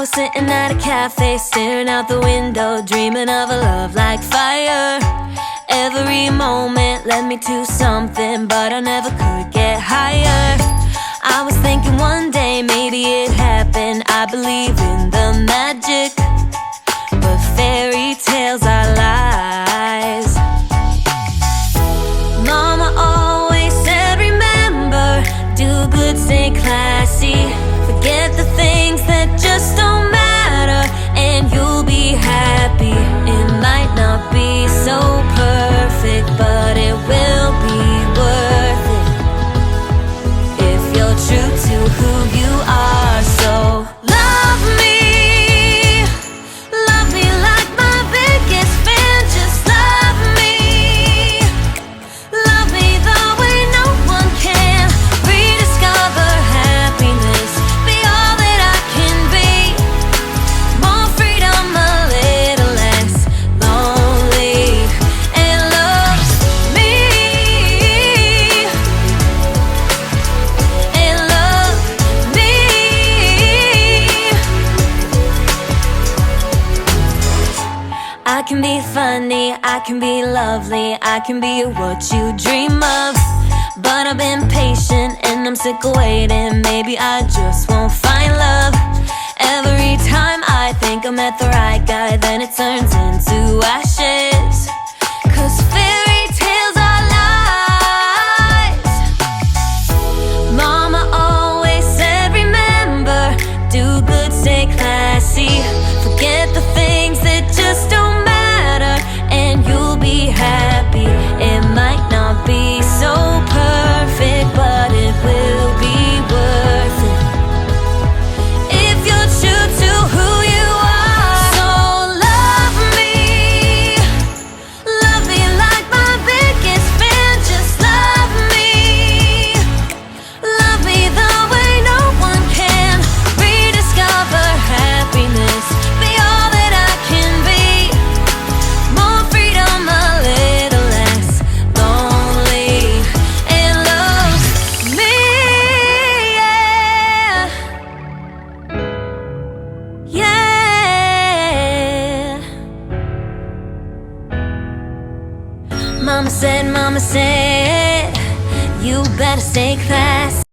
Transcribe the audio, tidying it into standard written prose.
was sitting at a cafe, staring out the window, dreaming of a love like fire. Every moment led me to something, but I never could get higher. I was thinking one day maybe it happened. I believe in the magic, but fairy tales are lies. Mama always said, remember, do good, stay classy. Forget the things that just don't matter, and you'll be happy. It might not be so perfect, but it will be worth it if you're true to who you are. So love me like my biggest fan. Just love me the way no one can. Rediscover happiness, be all that I can be. More freedom, a little less lonely. And love me, and love me. I can be funny, I can be lovely, I can be what you dream of. But I've been patient and I'm sick of waiting. Maybe I just won't find love. Every time I think I met the right guy, then it turns into ashes. 'Cause fairy tales are lies. Mama always said, remember, do good, stay classy. Forget the things that just don't matter, and you'll be happy. It might not be so perfect, but it will be worth it if you're true to who you are. So love me like my biggest fan. Just love me the way no one can. Rediscover happiness, be all that I can be. More freedom, a little less lonely. And love me, yeah, yeah. Mama said, you better stay classy.